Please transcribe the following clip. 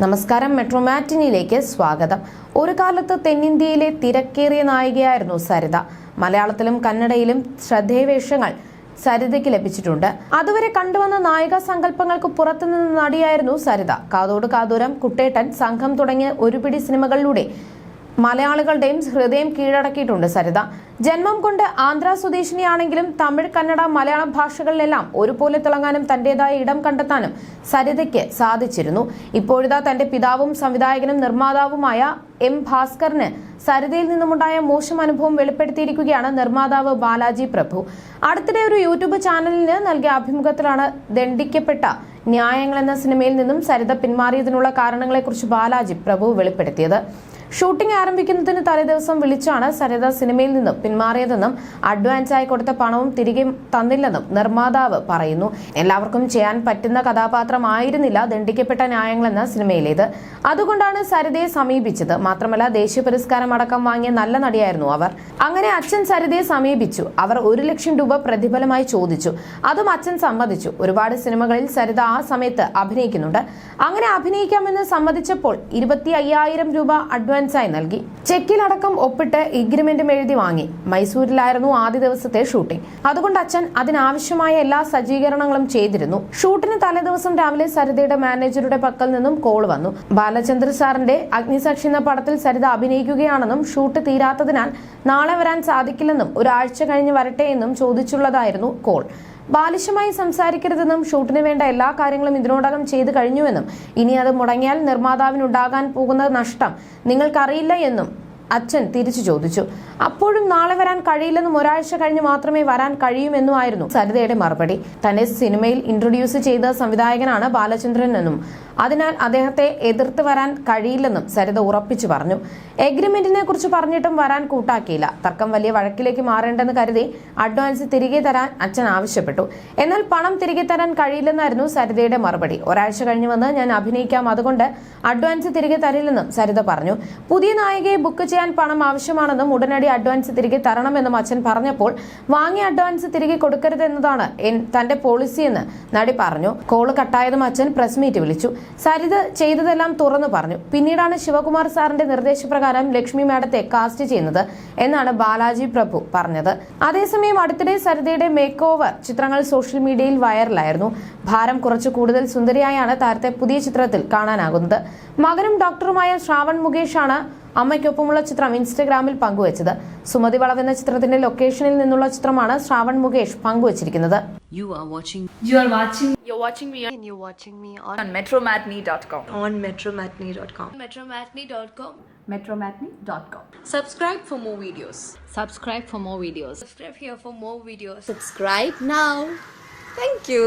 നമസ്കാരം, മെട്രോ മാറ്റിനിയിലേക്ക് സ്വാഗതം. ഒരു കാലത്ത് തെന്നിന്ത്യയിലെ തിരക്കേറിയ നായികയായിരുന്നു സരിത. മലയാളത്തിലും കന്നഡയിലും ശ്രദ്ധേയവേഷങ്ങൾ സരിതയ്ക്ക് ലഭിച്ചിട്ടുണ്ട്. അതുവരെ കണ്ടുവന്ന നായിക സങ്കല്പങ്ങൾക്ക് പുറത്തുനിന്ന നടിയായിരുന്നു സരിത. കാതോട് കാതോരം, കുട്ടേട്ടൻ, സംഘം തുടങ്ങിയ ഒരുപിടി സിനിമകളിലൂടെ മലയാളികളുടെയും ഹൃദയം കീഴടക്കിയിട്ടുണ്ട് സരിത. ജന്മം കൊണ്ട് ആന്ധ്ര സ്വദേശിനിയാണെങ്കിലും തമിഴ്, കന്നഡ, മലയാളം ഭാഷകളിലെല്ലാം ഒരുപോലെ തിളങ്ങാനും തന്റേതായ ഇടം കണ്ടെത്താനും സരിതയ്ക്ക് സാധിച്ചിരുന്നു. ഇപ്പോഴിതാ തന്റെ പിതാവും സംവിധായകനും നിർമ്മാതാവുമായ എം ഭാസ്കറിന് സരിതയിൽ നിന്നുമുണ്ടായ മോശം അനുഭവം വെളിപ്പെടുത്തിയിരിക്കുകയാണ് നിർമ്മാതാവ് ബാലാജി പ്രഭു. അടുത്തിടെ ഒരു യൂട്യൂബ് ചാനലിന് നൽകിയ അഭിമുഖത്തിലാണ് ദണ്ഡിക്കപ്പെട്ട ന്യായങ്ങൾ എന്ന സിനിമയിൽ നിന്നും സരിത പിന്മാറിയതിനുള്ള കാരണങ്ങളെക്കുറിച്ച് ബാലാജി പ്രഭു വെളിപ്പെടുത്തിയത്. ഷൂട്ടിംഗ് ആരംഭിക്കുന്നതിന് തലേദിവസം വിളിച്ചാണ് സരിത സിനിമയിൽ നിന്നും പിന്മാറിയതെന്നും അഡ്വാൻസായി കൊടുത്ത പണവും തിരികെ തന്നില്ലെന്നും നിർമ്മാതാവ് പറയുന്നു. എല്ലാവർക്കും ചെയ്യാൻ പറ്റുന്ന കഥാപാത്രമായിരുന്നില്ല ദണ്ഡിക്കപ്പെട്ട ന്യായങ്ങൾ എന്ന സിനിമയിലേത്. അതുകൊണ്ടാണ് സരിതയെ സമീപിച്ചത്. മാത്രമല്ല, ദേശീയ പുരസ്കാരം അടക്കം വാങ്ങിയ നല്ല നടിയായിരുന്നു അവർ. അങ്ങനെ അച്ഛൻ സരിതയെ സമീപിച്ചു. അവർ 1 ലക്ഷം രൂപ പ്രതിഫലമായി ചോദിച്ചു. അതും അച്ഛൻ സമ്മതിച്ചു. ഒരുപാട് സിനിമകളിൽ സരിത ആ സമയത്ത് അഭിനയിക്കുന്നുണ്ട്. അങ്ങനെ അഭിനയിക്കാമെന്ന് സമ്മതിച്ചപ്പോൾ 25,000 രൂപ അഡ്വാൻസായി നൽകി. ചെക്കിലടക്കം ഒപ്പിട്ട് എഗ്രിമെന്റും എഴുതി വാങ്ങി. മൈസൂരിലായിരുന്നു ആദ്യ ദിവസത്തെ ഷൂട്ടിംഗ്. അതുകൊണ്ട് അച്ഛൻ അതിനാവശ്യമായ എല്ലാ സജ്ജീകരണങ്ങളും ചെയ്തിരുന്നു. ഷൂട്ടിന് തലേദിവസം രാവിലെ സരിതയുടെ മാനേജറുടെ പക്കൽ നിന്നും കോൾ വന്നു. ബാലചന്ദ്ര സാറിന്റെ അഗ്നിസാക്ഷി എന്ന പടത്തിൽ സരിത അഭിനയിക്കുകയാണെന്നും ഷൂട്ട് തീരാത്തതിനാൽ നാളെ വരാൻ സാധിക്കില്ലെന്നും ഒരാഴ്ച കഴിഞ്ഞ് വരട്ടെ എന്നും ചോദിച്ചുള്ളതായിരുന്നു കോൾ. ബാലിശമായി സംസാരിക്കരുതെന്നും ഷൂട്ടിന് വേണ്ട എല്ലാ കാര്യങ്ങളും ഇതിനോടകം ചെയ്തു കഴിഞ്ഞുവെന്നും ഇനി അത് മുടങ്ങിയാൽ നിർമ്മാതാവിനുണ്ടാകാൻ പോകുന്ന നഷ്ടം നിങ്ങൾക്കറിയില്ല എന്നും അച്ഛൻ തിരിച്ചു ചോദിച്ചു. അപ്പോഴും നാളെ വരാൻ കഴിയില്ലെന്നും ഒരാഴ്ച കഴിഞ്ഞ് മാത്രമേ വരാൻ കഴിയുമെന്നുമായിരുന്നു സരിതയുടെ മറുപടി. തന്നെ സിനിമയിൽ ഇൻട്രൊഡ്യൂസ് ചെയ്ത സംവിധായകനാണ് ബാലചന്ദ്രൻ എന്നും അതിനാൽ അദ്ദേഹത്തെ എതിർത്ത് വരാൻ കഴിയില്ലെന്നും സരിത ഉറപ്പിച്ചു പറഞ്ഞു. എഗ്രിമെന്റിനെ കുറിച്ച് പറഞ്ഞിട്ടും വരാൻ കൂട്ടാക്കിയില്ല. തർക്കം വലിയ വഴക്കിലേക്ക് മാറേണ്ടെന്ന് കരുതി അഡ്വാൻസ് തിരികെ തരാൻ അച്ഛൻ ആവശ്യപ്പെട്ടു. എന്നാൽ പണം തിരികെ തരാൻ കഴിയില്ലെന്നായിരുന്നു സരിതയുടെ മറുപടി. ഒരാഴ്ച കഴിഞ്ഞു വന്ന് ഞാൻ അഭിനയിക്കാം, അതുകൊണ്ട് അഡ്വാൻസ് തിരികെ തരില്ലെന്നും സരിത പറഞ്ഞു. പുതിയ നായികയെ ബുക്ക് ചെയ്യാൻ പണം ആവശ്യമാണെന്നും ഉടനടി അഡ്വാൻസ് തിരികെ തരണമെന്നും അച്ഛൻ പറഞ്ഞപ്പോൾ വാങ്ങിയ അഡ്വാൻസ് തിരികെ കൊടുക്കരുതെന്നതാണ് തന്റെ പോളിസിയെന്ന് നടി പറഞ്ഞു. കോള് കട്ടായതും അച്ഛൻ പ്രസ് മീറ്റ് വിളിച്ചു. സരിത ചെയ്തതെല്ലാം തുറന്നു പറഞ്ഞു. പിന്നീടാണ് ശിവകുമാർ സാറിന്റെ നിർദ്ദേശപ്രകാരം ലക്ഷ്മി മാഡത്തെ കാസ്റ്റ് ചെയ്യുന്നത് എന്നാണ് ബാലാജി പ്രഭു പറഞ്ഞത്. അതേസമയം അടുത്തിടെ സരിതയുടെ മേക്ക് ഓവർ ചിത്രങ്ങൾ സോഷ്യൽ മീഡിയയിൽ വൈറലായിരുന്നു. ഭാരം കുറച്ചു കൂടുതൽ സുന്ദരിയായാണ് താരത്തെ പുതിയ ചിത്രത്തിൽ കാണാനാകുന്നത്. മകനും ഡോക്ടറുമായ ശ്രാവൺ മുകേഷ് ആണ് അമ്മയ്ക്കൊപ്പമുള്ള ചിത്രം ഇൻസ്റ്റഗ്രാമിൽ പങ്കുവച്ചത്. സുമതി വളവ് എന്ന ചിത്രത്തിന്റെ ലൊക്കേഷനിൽ നിന്നുള്ള ചിത്രമാണ് ശ്രാവൺ മുകേഷ് പങ്കുവച്ചിരിക്കുന്നത്. You're watching me on metromatney.com. On metromatney.com. Metromatney.com. Subscribe for more videos. Subscribe for more videos. Subscribe here for more videos. Subscribe now. Thank you.